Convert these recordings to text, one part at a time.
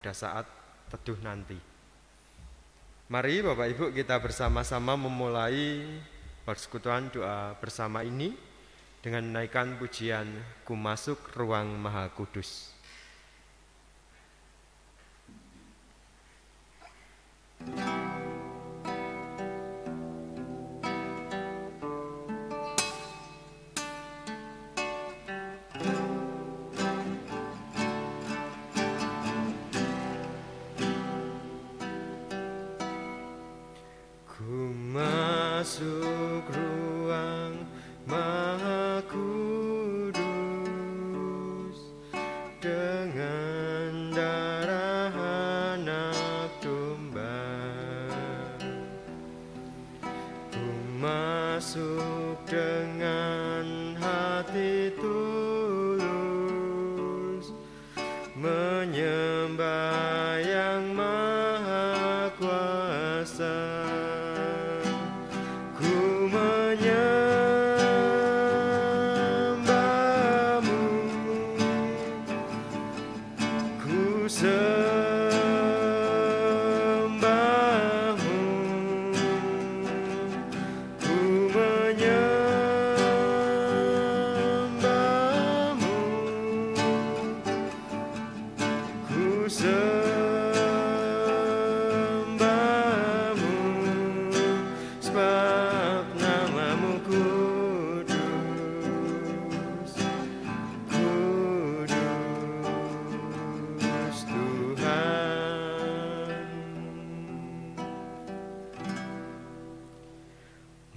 pada saat teduh nanti. Mari Bapak Ibu kita bersama-sama memulai persekutuan doa bersama ini dengan menaikkan pujian Ku Masuk Ruang Maha Kudus. Masuk ruang Maha Kudus dengan darah anak domba. Ku masuk dengan hati tulus menyembah Yang Maha Kuasa.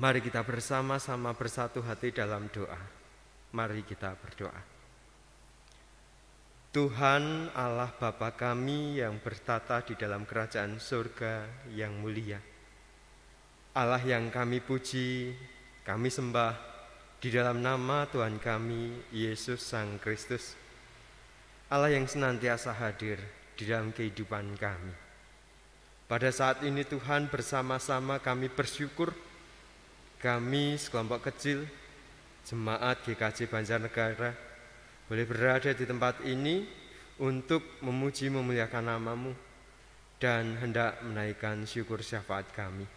Mari kita bersama-sama bersatu hati dalam doa. Mari kita berdoa. Tuhan Allah Bapa kami yang bertata di dalam kerajaan surga yang mulia. Allah yang kami puji, kami sembah di dalam nama Tuhan kami, Yesus Sang Kristus. Allah yang senantiasa hadir di dalam kehidupan kami. Pada saat ini Tuhan, bersama-sama kami bersyukur kami sekelompok kecil Jemaat GKJ Banjarnegara boleh berada di tempat ini untuk memuji memuliakan nama-Mu dan hendak menaikkan syukur syafaat kami.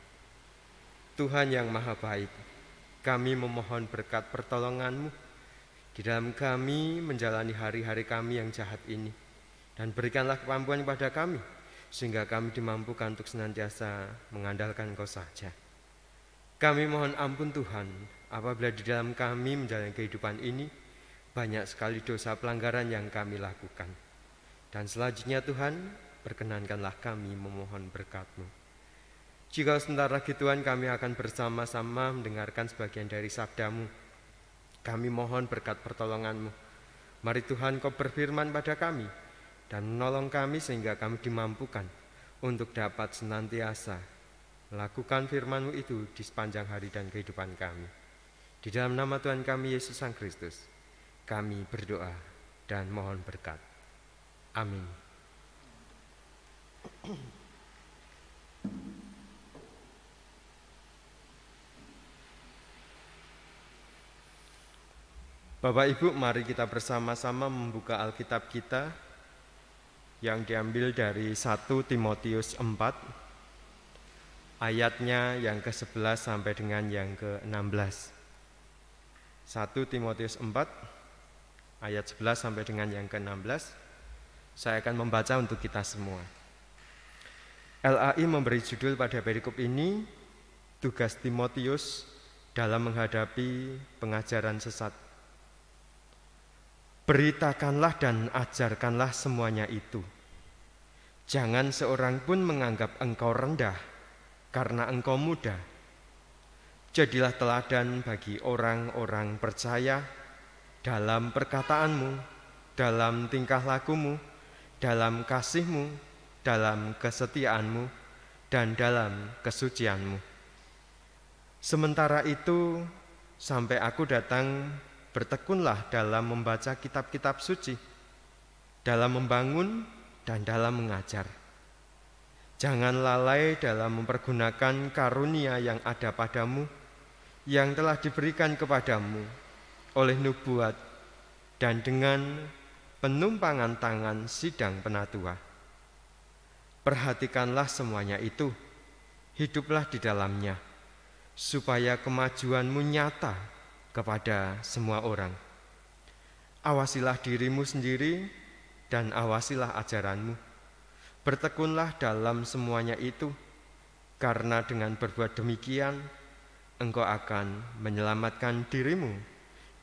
Tuhan yang maha baik, kami memohon berkat pertolongan-Mu di dalam kami menjalani hari-hari kami yang jahat ini, dan berikanlah kemampuan kepada kami sehingga kami dimampukan untuk senantiasa mengandalkan Engkau saja. Kami mohon ampun Tuhan, apabila di dalam kami menjalani kehidupan ini banyak sekali dosa pelanggaran yang kami lakukan. Dan selanjutnya Tuhan, perkenankanlah kami memohon berkat-Mu. Jika sebentar lagi Tuhan kami akan bersama-sama mendengarkan sebagian dari sabda-Mu, kami mohon berkat pertolongan-Mu. Mari Tuhan Kau berfirman pada kami dan menolong kami sehingga kami dimampukan untuk dapat senantiasa lakukan firman-Mu itu di sepanjang hari dan kehidupan kami. Di dalam nama Tuhan kami, Yesus Sang Kristus, kami berdoa dan mohon berkat. Amin. Bapak Ibu, mari kita bersama-sama membuka Alkitab kita yang diambil dari 1 Timotius 4, ayatnya yang ke-11 sampai dengan yang ke-16. 1 Timotius 4 ayat 11 sampai dengan yang ke-16. Saya akan membaca untuk kita semua. LAI memberi judul pada perikop ini, Tugas Timotius dalam menghadapi pengajaran sesat. Beritakanlah dan ajarkanlah semuanya itu. Jangan seorang pun menganggap engkau rendah karena engkau muda. Jadilah teladan bagi orang-orang percaya dalam perkataanmu, dalam tingkah lakumu, dalam kasihmu, dalam kesetiaanmu, dan dalam kesucianmu. Sementara itu, sampai aku datang, bertekunlah dalam membaca kitab-kitab suci, dalam membangun dan dalam mengajar. Jangan lalai dalam mempergunakan karunia yang ada padamu, yang telah diberikan kepadamu oleh nubuat dan dengan penumpangan tangan sidang penatua. Perhatikanlah semuanya itu, hiduplah di dalamnya, supaya kemajuanmu nyata kepada semua orang. Awasilah dirimu sendiri dan awasilah ajaranmu. Bertekunlah dalam semuanya itu, karena dengan berbuat demikian, engkau akan menyelamatkan dirimu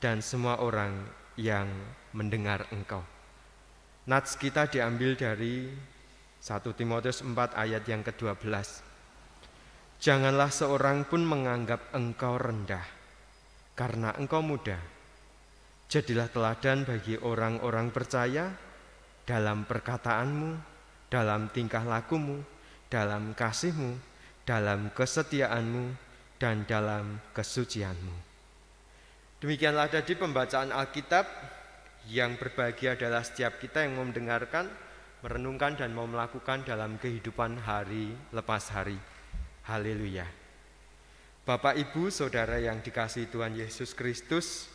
dan semua orang yang mendengar engkau. Nats kita diambil dari 1 Timotius 4 ayat yang ke-12. Janganlah seorang pun menganggap engkau rendah, karena engkau muda. Jadilah teladan bagi orang-orang percaya dalam perkataanmu, dalam tingkah lakumu, dalam kasihmu, dalam kesetiaanmu, dan dalam kesucianmu. Demikianlah tadi pembacaan Alkitab. Yang berbahagia adalah setiap kita yang mau mendengarkan, merenungkan, dan mau melakukan dalam kehidupan hari lepas hari. Haleluya. Bapak, Ibu, Saudara yang dikasihi Tuhan Yesus Kristus,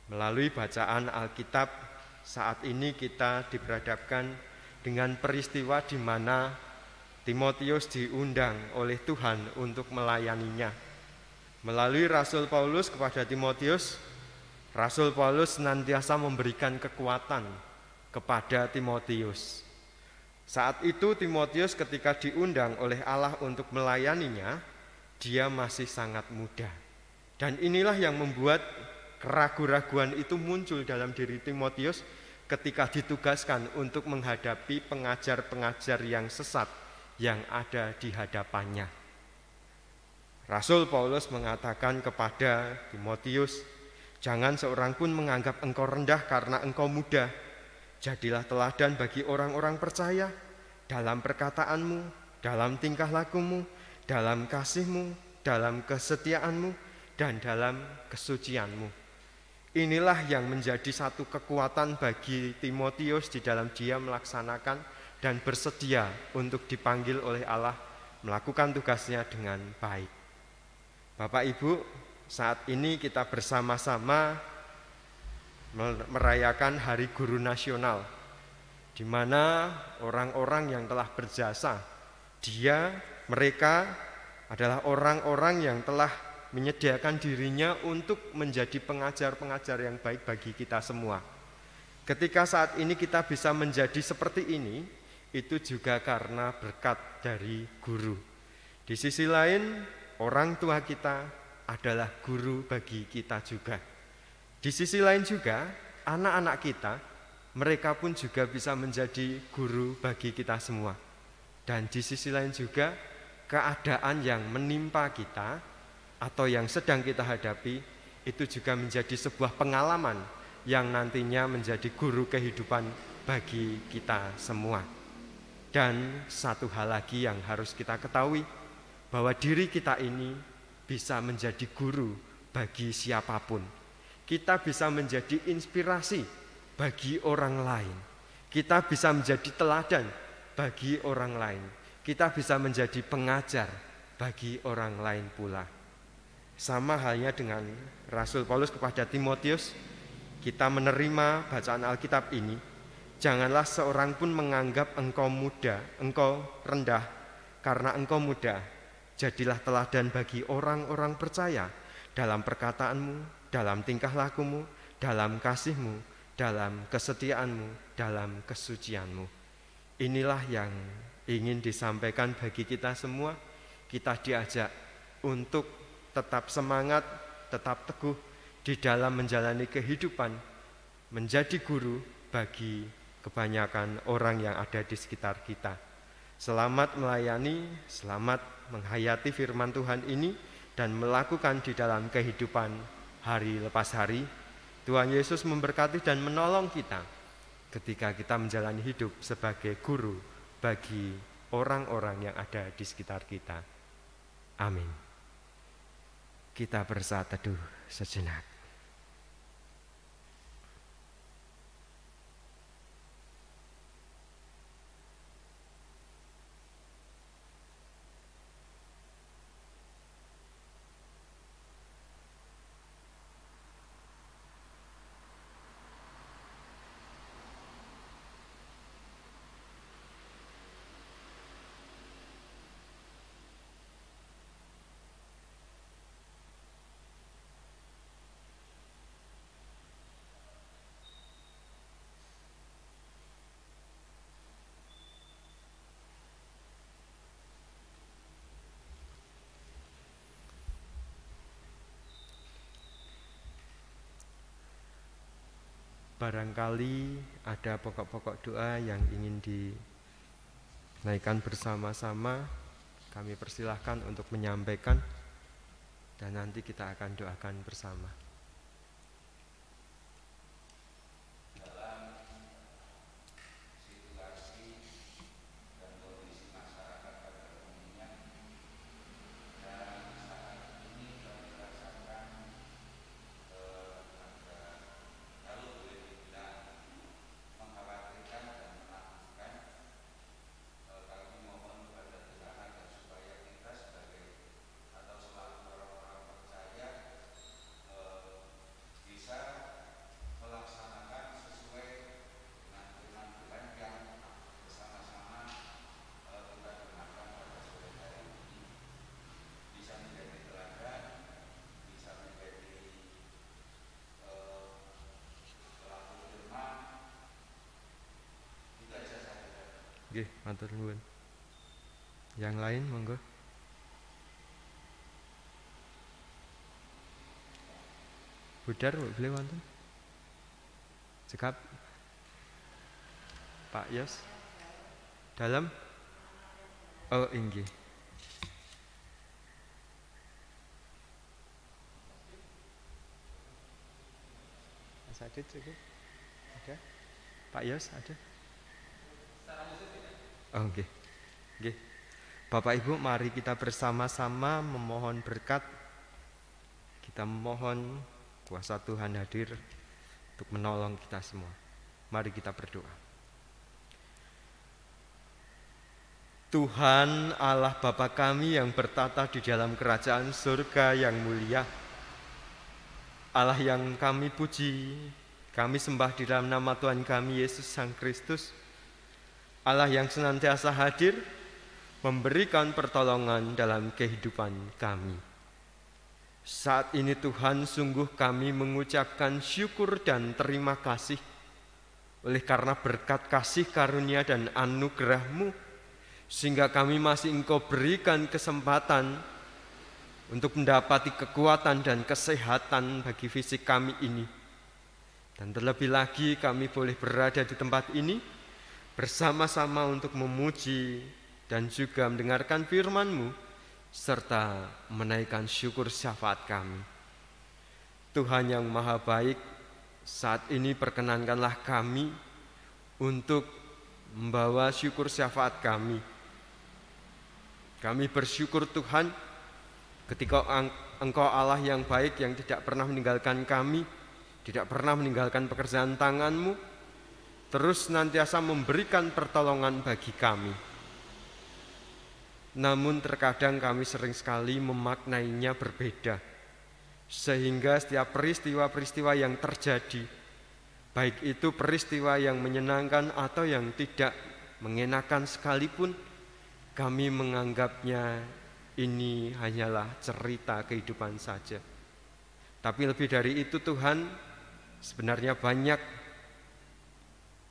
melalui bacaan Alkitab saat ini kita diperhadapkan dengan peristiwa di mana Timotius diundang oleh Tuhan untuk melayaninya. Melalui Rasul Paulus kepada Timotius, Rasul Paulus senantiasa memberikan kekuatan kepada Timotius. Saat itu Timotius ketika diundang oleh Allah untuk melayaninya, dia masih sangat muda. Dan inilah yang membuat keraguan-raguan itu muncul dalam diri Timotius ketika ditugaskan untuk menghadapi pengajar-pengajar yang sesat yang ada di hadapannya. Rasul Paulus mengatakan kepada Timotius, jangan seorang pun menganggap engkau rendah karena engkau muda. Jadilah teladan bagi orang-orang percaya dalam perkataanmu, dalam tingkah lakumu, dalam kasihmu, dalam kesetiaanmu, dan dalam kesucianmu. Inilah yang menjadi satu kekuatan bagi Timotius di dalam dia melaksanakan dan bersedia untuk dipanggil oleh Allah melakukan tugasnya dengan baik. Bapak Ibu, saat ini kita bersama-sama merayakan Hari Guru Nasional, di mana orang-orang yang telah berjasa, mereka adalah orang-orang yang telah menyediakan dirinya untuk menjadi pengajar-pengajar yang baik bagi kita semua. Ketika saat ini kita bisa menjadi seperti ini, itu juga karena berkat dari guru. Di sisi lain, orang tua kita adalah guru bagi kita juga. Di sisi lain juga, anak-anak kita, mereka pun juga bisa menjadi guru bagi kita semua. Dan di sisi lain juga, keadaan yang menimpa kita atau yang sedang kita hadapi, itu juga menjadi sebuah pengalaman yang nantinya menjadi guru kehidupan bagi kita semua. Dan satu hal lagi yang harus kita ketahui, bahwa diri kita ini bisa menjadi guru bagi siapapun. Kita bisa menjadi inspirasi bagi orang lain. Kita bisa menjadi teladan bagi orang lain. Kita bisa menjadi pengajar bagi orang lain pula. Sama halnya dengan Rasul Paulus kepada Timotius, kita menerima bacaan Alkitab ini. Janganlah seorang pun menganggap engkau muda, engkau rendah karena engkau muda. Jadilah teladan bagi orang-orang percaya dalam perkataanmu, dalam tingkah lakumu, dalam kasihmu, dalam kesetiaanmu, dalam kesucianmu. Inilah yang ingin disampaikan bagi kita semua. Kita diajak untuk tetap semangat, tetap teguh di dalam menjalani kehidupan, menjadi guru bagi kebanyakan orang yang ada di sekitar kita. Selamat melayani, selamat menghayati firman Tuhan ini dan melakukan di dalam kehidupan hari lepas hari. Tuhan Yesus memberkati dan menolong kita ketika kita menjalani hidup sebagai guru bagi orang-orang yang ada di sekitar kita. Amin. Kita bersaat teduh sejenak. barangkali ada pokok-pokok doa yang ingin dinaikkan bersama-sama, kami persilahkan untuk menyampaikan dan nanti kita akan doakan bersama. Nggih, matur nuwun. Yang lain monggo. Budar boleh wonten? Cekap. Pak Yos. Dalam? Oh, inggih. Mas Adit cukup? Ada? Pak Yos ada? Oh, nggih. Nggih. Bapak Ibu, mari kita bersama-sama memohon berkat. Kita memohon kuasa Tuhan hadir untuk menolong kita semua. Mari kita berdoa. Tuhan Allah Bapa kami yang bertata di dalam kerajaan surga yang mulia, Allah yang kami puji, kami sembah di dalam nama Tuhan kami Yesus Sang Kristus, Allah yang senantiasa hadir memberikan pertolongan dalam kehidupan kami. Saat ini Tuhan, sungguh kami mengucapkan syukur dan terima kasih oleh karena berkat kasih karunia dan anugerah-Mu, sehingga kami masih Engkau berikan kesempatan untuk mendapati kekuatan dan kesehatan bagi fisik kami ini. Dan terlebih lagi kami boleh berada di tempat ini bersama-sama untuk memuji dan juga mendengarkan firman-Mu serta menaikkan syukur syafaat kami. Tuhan yang maha baik, saat ini perkenankanlah kami untuk membawa syukur syafaat kami. Kami bersyukur Tuhan ketika Engkau Allah yang baik yang tidak pernah meninggalkan kami, tidak pernah meninggalkan pekerjaan tangan-Mu, terus senantiasa memberikan pertolongan bagi kami. Namun terkadang kami sering sekali memaknainya berbeda, sehingga setiap peristiwa-peristiwa yang terjadi, baik itu peristiwa yang menyenangkan atau yang tidak mengenakan sekalipun, kami menganggapnya ini hanyalah cerita kehidupan saja. Tapi lebih dari itu Tuhan, sebenarnya banyak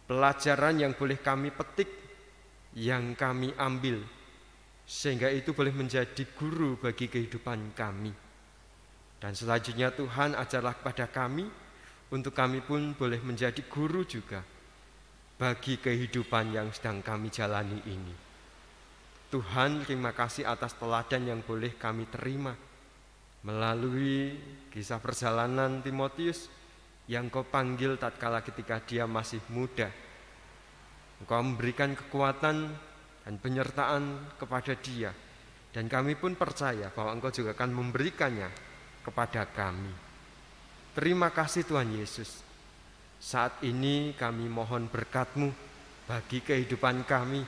pelajaran yang boleh kami petik, yang kami ambil, sehingga itu boleh menjadi guru bagi kehidupan kami. Dan selanjutnya Tuhan, ajarlah kepada kami, untuk kami pun boleh menjadi guru juga bagi kehidupan yang sedang kami jalani ini. Tuhan, terima kasih atas teladan yang boleh kami terima melalui kisah perjalanan Timotius yang Kau panggil tatkala ketika dia masih muda. Engkau memberikan kekuatan dan penyertaan kepada dia, dan kami pun percaya bahwa Engkau juga akan memberikannya kepada kami. Terima kasih Tuhan Yesus. Saat ini kami mohon berkat-Mu bagi kehidupan kami.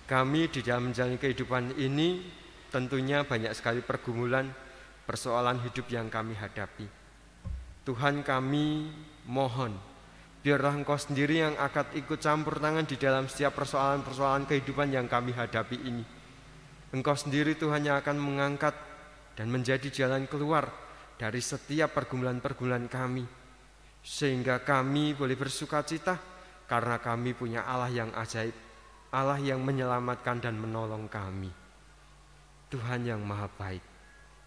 Kami di dalam menjalani kehidupan ini tentunya banyak sekali pergumulan, persoalan hidup yang kami hadapi. Tuhan, kami mohon, biarlah Engkau sendiri yang akan ikut campur tangan di dalam setiap persoalan-persoalan kehidupan yang kami hadapi ini. Engkau sendiri Tuhan yang akan mengangkat dan menjadi jalan keluar dari setiap pergumulan-pergumulan kami, sehingga kami boleh bersukacita karena kami punya Allah yang ajaib, Allah yang menyelamatkan dan menolong kami. Tuhan yang maha baik,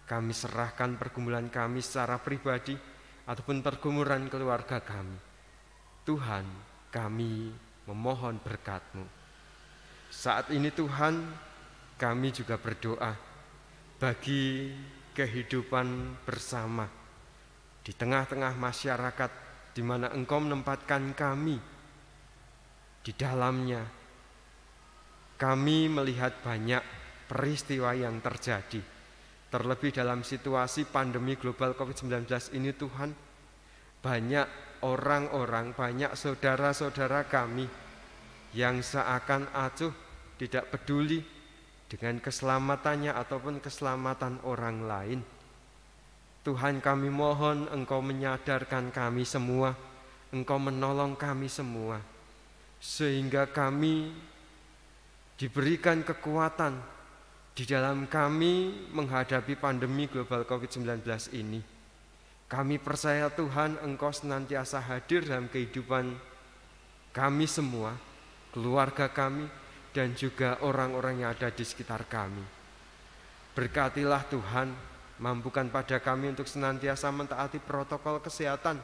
kami serahkan pergumulan kami secara pribadi ataupun pergumulan keluarga kami. Tuhan, kami memohon berkat-Mu. Saat ini Tuhan, kami juga berdoa bagi kehidupan bersama di tengah-tengah masyarakat di mana Engkau menempatkan kami di dalamnya. Kami melihat banyak peristiwa yang terjadi, terlebih dalam situasi pandemi global COVID-19 ini Tuhan. Banyak orang-orang, banyak saudara-saudara kami yang seakan acuh tidak peduli dengan keselamatannya ataupun keselamatan orang lain. Tuhan, kami mohon Engkau menyadarkan kami semua, Engkau menolong kami semua, sehingga kami diberikan kekuatan di dalam kami menghadapi pandemi global COVID-19 ini. Kami percaya Tuhan, Engkau senantiasa hadir dalam kehidupan kami semua, keluarga kami, dan juga orang-orang yang ada di sekitar kami. Berkatilah Tuhan, mampukan pada kami untuk senantiasa mentaati protokol kesehatan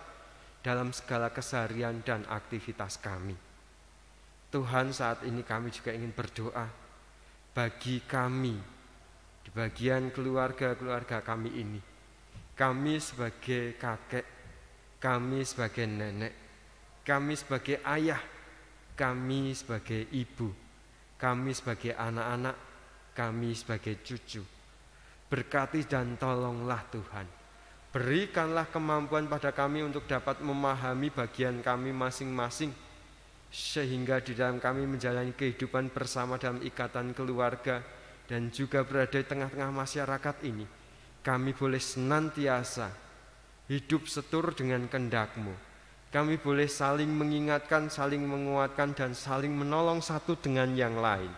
dalam segala keseharian dan aktivitas kami. Tuhan, saat ini kami juga ingin berdoa bagi kami di bagian keluarga-keluarga kami ini. Kami sebagai kakek, kami sebagai nenek, kami sebagai ayah, kami sebagai ibu, kami sebagai anak-anak, kami sebagai cucu. Berkati dan tolonglah Tuhan. Berikanlah kemampuan pada kami untuk dapat memahami bagian kami masing-masing, sehingga di dalam kami menjalani kehidupan bersama dalam ikatan keluarga dan juga berada di tengah-tengah masyarakat ini, kami boleh senantiasa hidup setur dengan kehendak-Mu. Kami boleh saling mengingatkan, saling menguatkan, dan saling menolong satu dengan yang lain.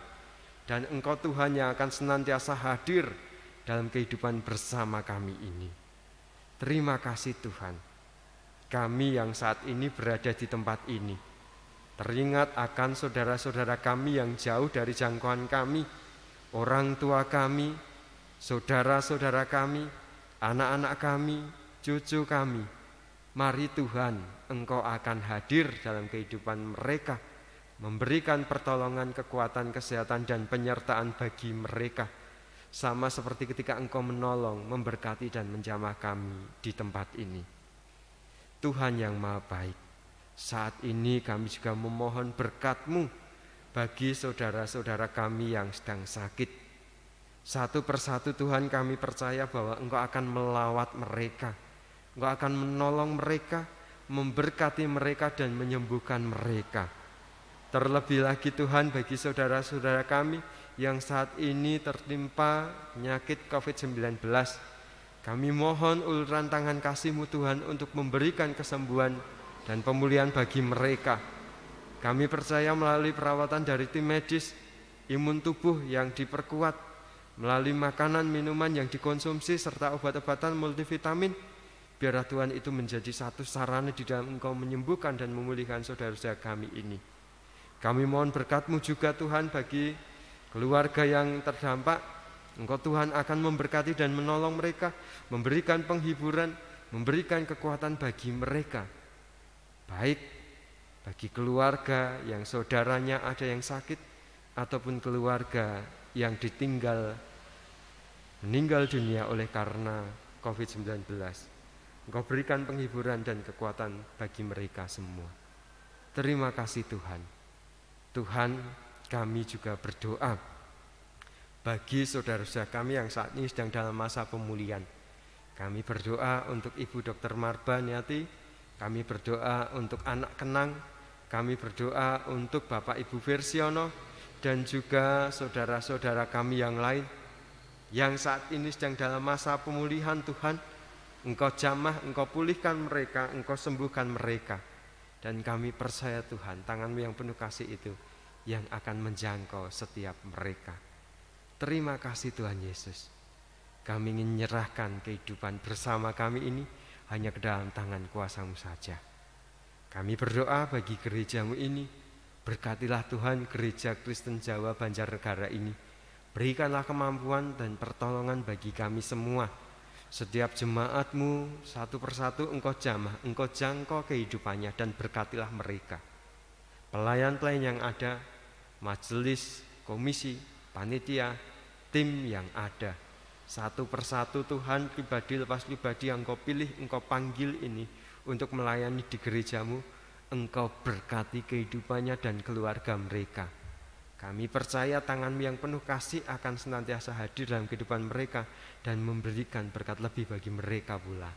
Dan Engkau Tuhan yang akan senantiasa hadir dalam kehidupan bersama kami ini. Terima kasih Tuhan. Kami yang saat ini berada di tempat ini teringat akan saudara-saudara kami yang jauh dari jangkauan kami, orang tua kami, saudara-saudara kami, anak-anak kami, cucu kami. Mari Tuhan, Engkau akan hadir dalam kehidupan mereka, memberikan pertolongan, kekuatan, kesehatan, dan penyertaan bagi mereka. Sama seperti ketika Engkau menolong, memberkati, dan menjamah kami di tempat ini. Tuhan yang Maha Baik, saat ini kami juga memohon berkat-Mu bagi saudara-saudara kami yang sedang sakit. Satu persatu Tuhan, kami percaya bahwa Engkau akan melawat mereka, Engkau akan menolong mereka, memberkati mereka, dan menyembuhkan mereka. Terlebih lagi Tuhan, bagi saudara-saudara kami yang saat ini tertimpa penyakit COVID-19, kami mohon uluran tangan kasih-Mu Tuhan untuk memberikan kesembuhan dan pemulihan bagi mereka. Kami percaya melalui perawatan dari tim medis, imun tubuh yang diperkuat, melalui makanan, minuman yang dikonsumsi, serta obat-obatan multivitamin, biarlah Tuhan itu menjadi satu sarana di dalam Engkau menyembuhkan dan memulihkan saudara-saudara kami ini. Kami mohon berkat-Mu juga Tuhan bagi keluarga yang terdampak. Engkau Tuhan akan memberkati dan menolong mereka, memberikan penghiburan, memberikan kekuatan bagi mereka. Baik bagi keluarga yang saudaranya ada yang sakit, ataupun keluarga yang meninggal dunia oleh karena COVID-19. Engkau berikan penghiburan dan kekuatan bagi mereka semua. Terima kasih Tuhan. Tuhan, kami juga berdoa bagi saudara-saudara kami yang saat ini sedang dalam masa pemulihan. Kami berdoa untuk Ibu Dr. Marba Niati, kami berdoa untuk anak Kenang, kami berdoa untuk Bapak Ibu Versiono, dan juga saudara-saudara kami yang lain yang saat ini sedang dalam masa pemulihan. Tuhan, Engkau jamah, Engkau pulihkan mereka, Engkau sembuhkan mereka. Dan kami percaya Tuhan, tangan-Mu yang penuh kasih itu yang akan menjangkau setiap mereka. Terima kasih Tuhan Yesus. Kami ingin menyerahkan kehidupan bersama kami ini hanya ke dalam tangan kuasa-Mu saja. Kami berdoa bagi gereja-Mu ini. Berkatilah Tuhan gereja Kristen Jawa Banjarnegara ini. Berikanlah kemampuan dan pertolongan bagi kami semua, Setiap jemaatmu satu persatu engkau jamah, engkau jangkau kehidupannya dan berkatilah mereka. Pelayan-pelayan yang ada, majelis, komisi, panitia, tim yang ada, satu persatu Tuhan, pribadi lepas pribadi yang engkau pilih, engkau panggil ini untuk melayani di gerejamu, engkau berkati kehidupannya dan keluarga mereka. Kami percaya tangan-Mu yang penuh kasih akan senantiasa hadir dalam kehidupan mereka dan memberikan berkat lebih bagi mereka pula.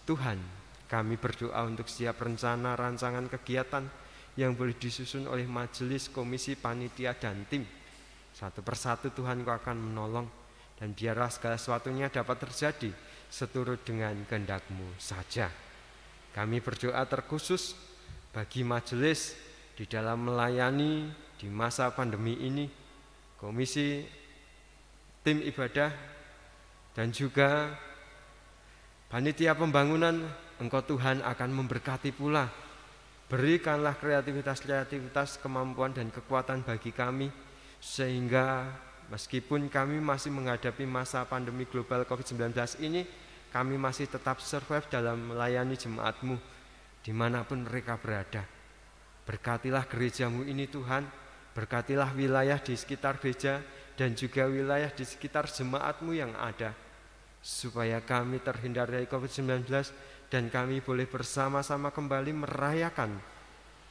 Tuhan, kami berdoa untuk setiap rencana, rancangan kegiatan yang boleh disusun oleh majelis, komisi, panitia, dan tim. Satu persatu Tuhan Kau akan menolong, dan biarlah segala sesuatunya dapat terjadi seturut dengan kehendak-Mu saja. Kami berdoa terkhusus bagi majelis di dalam melayani di masa pandemi ini, komisi, tim ibadah, dan juga panitia pembangunan. Engkau Tuhan akan memberkati pula. Berikanlah kreativitas, kemampuan dan kekuatan bagi kami, sehingga meskipun kami masih menghadapi masa pandemi global COVID-19 ini, kami masih tetap survive dalam melayani jemaat-Mu dimanapun mereka berada. Berkatilah gereja-Mu ini Tuhan, berkatilah wilayah di sekitar gereja dan juga wilayah di sekitar jemaat-Mu yang ada, supaya kami terhindar dari COVID-19 dan kami boleh bersama-sama kembali merayakan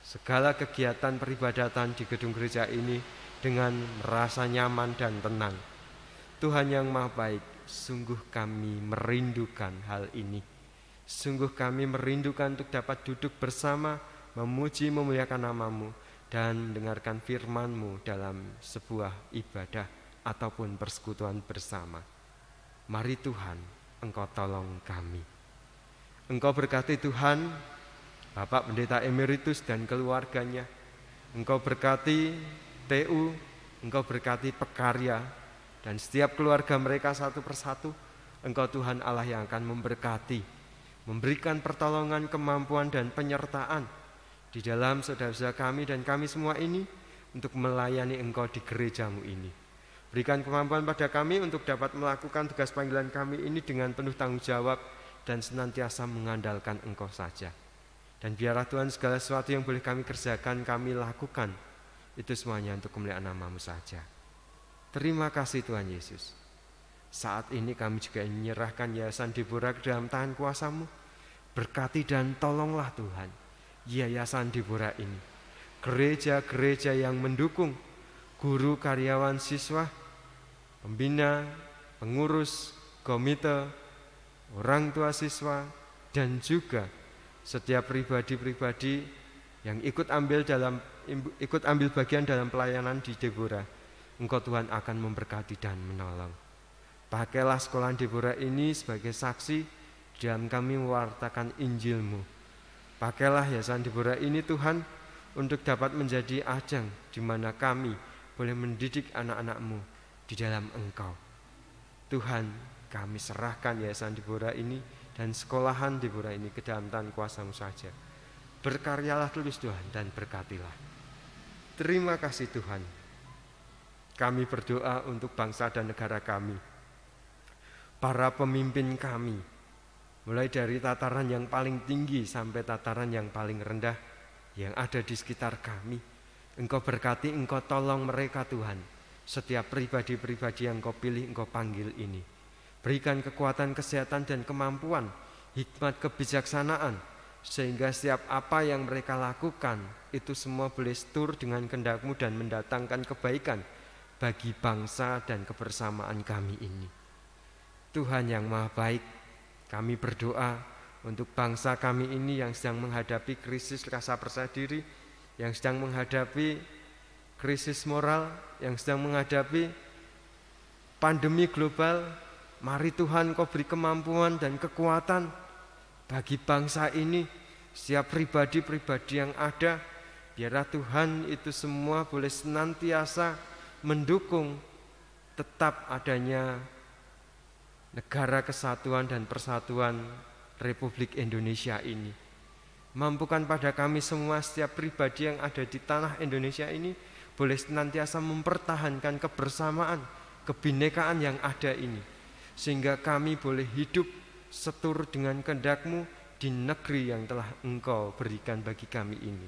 segala kegiatan peribadatan di gedung gereja ini dengan merasa nyaman dan tenang. Tuhan yang Maha Baik, sungguh kami merindukan hal ini. Sungguh kami merindukan untuk dapat duduk bersama, memuji, memuliakan nama-Mu, dan dengarkan firman-Mu dalam sebuah ibadah ataupun persekutuan bersama. Mari Tuhan, Engkau tolong kami. Engkau berkati Tuhan Bapak Pendeta Emeritus dan keluarganya. Engkau berkati TU, Engkau berkati Pekarya, dan setiap keluarga mereka satu persatu. Engkau Tuhan Allah yang akan memberkati, memberikan pertolongan, kemampuan, dan penyertaan di dalam saudara-saudara kami dan kami semua ini untuk melayani Engkau di gereja-Mu ini. Berikan kemampuan pada kami untuk dapat melakukan tugas panggilan kami ini dengan penuh tanggung jawab dan senantiasa mengandalkan Engkau saja. Dan biarlah Tuhan segala sesuatu yang boleh kami kerjakan, kami lakukan, itu semuanya untuk kemuliaan nama-Mu saja. Terima kasih Tuhan Yesus. Saat ini kami juga menyerahkan Yayasan Deborah ke dalam tangan kuasa-Mu. Berkati dan tolonglah Tuhan Yayasan Deborah ini, gereja-gereja yang mendukung, guru, karyawan, siswa, pembina, pengurus, komite, orang tua siswa, dan juga setiap pribadi-pribadi yang ikut ambil bagian dalam pelayanan di Deborah. Engkau Tuhan akan memberkati dan menolong. Pakailah sekolah Deborah ini sebagai saksi dalam kami mewartakan Injil-Mu. Pakailah Yayasan Deborah ini Tuhan untuk dapat menjadi ajang di mana kami boleh mendidik anak-anak-Mu di dalam Engkau. Tuhan, kami serahkan Yayasan Deborah ini dan sekolahan Deborah ini ke dalam tangan kuasa-Mu saja. Berkaryalah terus Tuhan dan berkatilah. Terima kasih Tuhan. Kami berdoa untuk bangsa dan negara kami, para pemimpin kami, mulai dari tataran yang paling tinggi sampai tataran yang paling rendah yang ada di sekitar kami. Engkau berkati, Engkau tolong mereka Tuhan. Setiap pribadi-pribadi yang Engkau pilih, Engkau panggil ini. Berikan kekuatan, kesehatan, dan kemampuan, hikmat, kebijaksanaan, sehingga setiap apa yang mereka lakukan itu semua boleh setur dengan kehendak-Mu dan mendatangkan kebaikan bagi bangsa dan kebersamaan kami ini. Tuhan yang Maha Baik, kami berdoa untuk bangsa kami ini yang sedang menghadapi krisis rasa percaya diri, yang sedang menghadapi krisis moral, yang sedang menghadapi pandemi global. Mari Tuhan Kau beri kemampuan dan kekuatan bagi bangsa ini, setiap pribadi-pribadi yang ada. Biarlah Tuhan itu semua boleh senantiasa mendukung tetap adanya negara kesatuan dan persatuan Republik Indonesia ini. Mampukan pada kami semua, setiap pribadi yang ada di tanah Indonesia ini boleh senantiasa mempertahankan kebersamaan, kebinekaan yang ada ini, sehingga kami boleh hidup seturut dengan kehendak-Mu di negeri yang telah Engkau berikan bagi kami ini.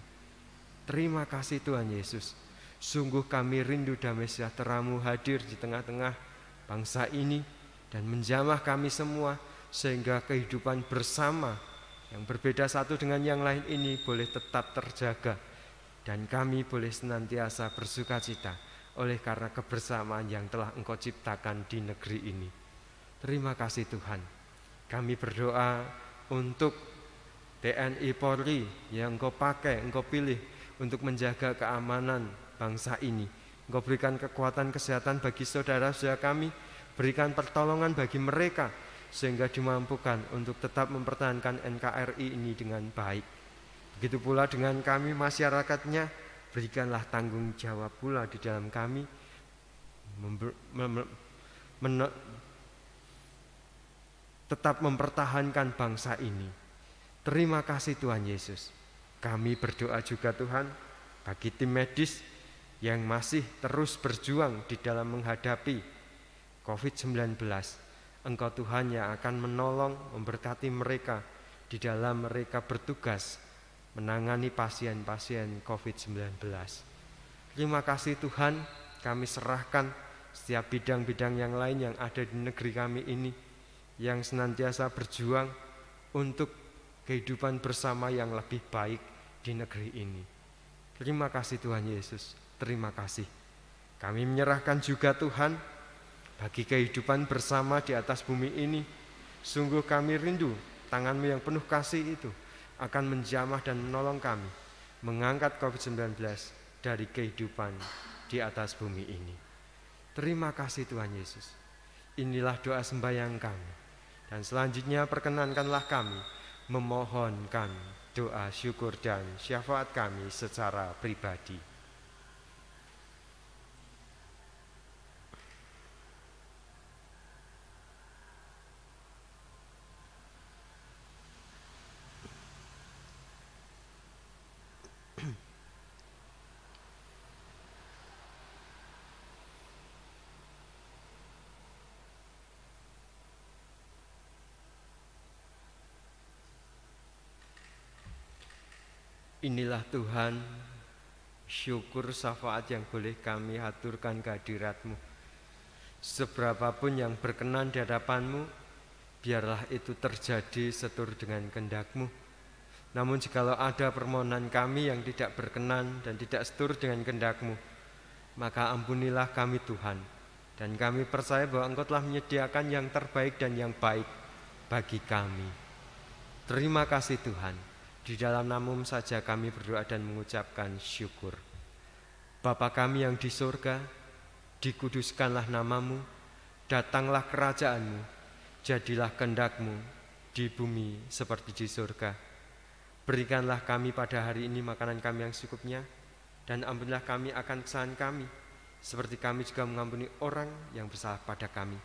Terima kasih Tuhan Yesus. Sungguh kami rindu damai sejahtera-Mu hadir di tengah-tengah bangsa ini dan menjamah kami semua, sehingga kehidupan bersama yang berbeda satu dengan yang lain ini boleh tetap terjaga, dan kami boleh senantiasa bersukacita oleh karena kebersamaan yang telah Engkau ciptakan di negeri ini. Terima kasih Tuhan. Kami berdoa untuk TNI Polri yang Engkau pakai, Engkau pilih untuk menjaga keamanan bangsa ini. Engkau berikan kekuatan kesehatan bagi saudara-saudara kami, berikan pertolongan bagi mereka sehingga dimampukan untuk tetap mempertahankan NKRI ini dengan baik. Begitu pula dengan kami masyarakatnya, berikanlah tanggung jawab pula di dalam kami tetap mempertahankan bangsa ini. Terima kasih Tuhan Yesus. Kami berdoa juga Tuhan bagi tim medis yang masih terus berjuang di dalam menghadapi COVID-19. Engkau Tuhan yang akan menolong, memberkati mereka di dalam mereka bertugas menangani pasien-pasien COVID-19. Terima kasih Tuhan, kami serahkan setiap bidang-bidang yang lain yang ada di negeri kami ini, yang senantiasa berjuang untuk kehidupan bersama yang lebih baik di negeri ini. Terima kasih Tuhan Yesus, terima kasih. Kami menyerahkan juga Tuhan bagi kehidupan bersama di atas bumi ini. Sungguh kami rindu tangan-Mu yang penuh kasih itu akan menjamah dan menolong kami mengangkat COVID-19 dari kehidupan di atas bumi ini. Terima kasih Tuhan Yesus. Inilah doa sembahyang kami. Dan selanjutnya perkenankanlah kami memohonkan doa syukur dan syafaat kami secara pribadi. Inilah Tuhan, syukur syafaat yang boleh kami haturkan kehadirat-Mu. Seberapapun yang berkenan di hadapan-Mu, biarlah itu terjadi seturut dengan kehendak-Mu. Namun jikalau ada permohonan kami yang tidak berkenan dan tidak seturut dengan kehendak-Mu, maka ampunilah kami Tuhan. Dan kami percaya bahwa Engkau telah menyediakan yang terbaik dan yang baik bagi kami. Terima kasih Tuhan. Di dalam nama-Mu saja kami berdoa dan mengucapkan syukur. Bapa kami yang di surga, dikuduskanlah nama-Mu, datanglah kerajaan-Mu, jadilah kehendak-Mu di bumi seperti di surga. Berikanlah kami pada hari ini makanan kami yang secukupnya, dan ampunilah kami akan kesalahan kami, seperti kami juga mengampuni orang yang bersalah pada kami.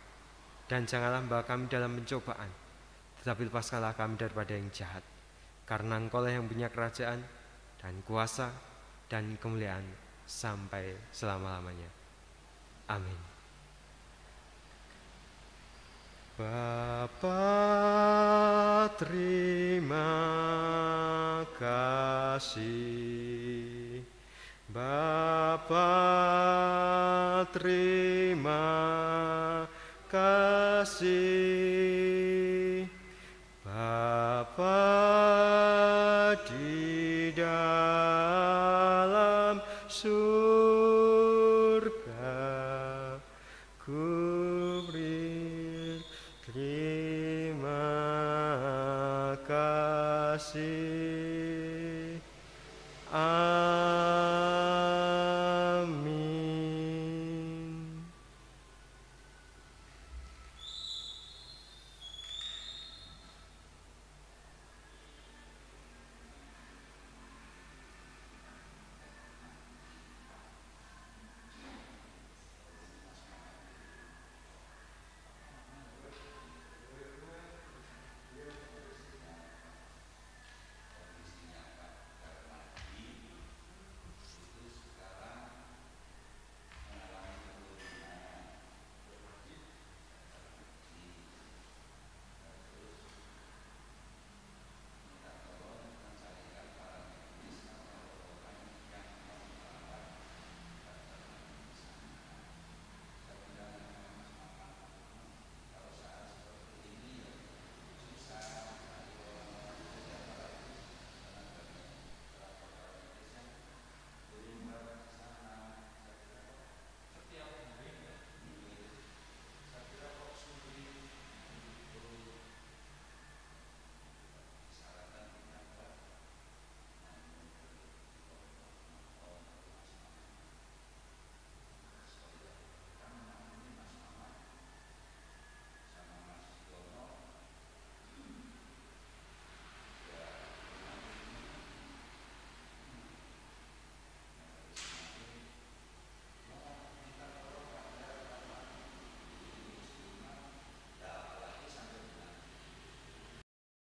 Dan janganlah membawa kami dalam pencobaan, tetapi lepaskanlah kami daripada yang jahat. Karena Engkau-lah yang punya kerajaan dan kuasa dan kemuliaan sampai selama-lamanya. Amin. Bapa, terima kasih. Bapa, terima kasih.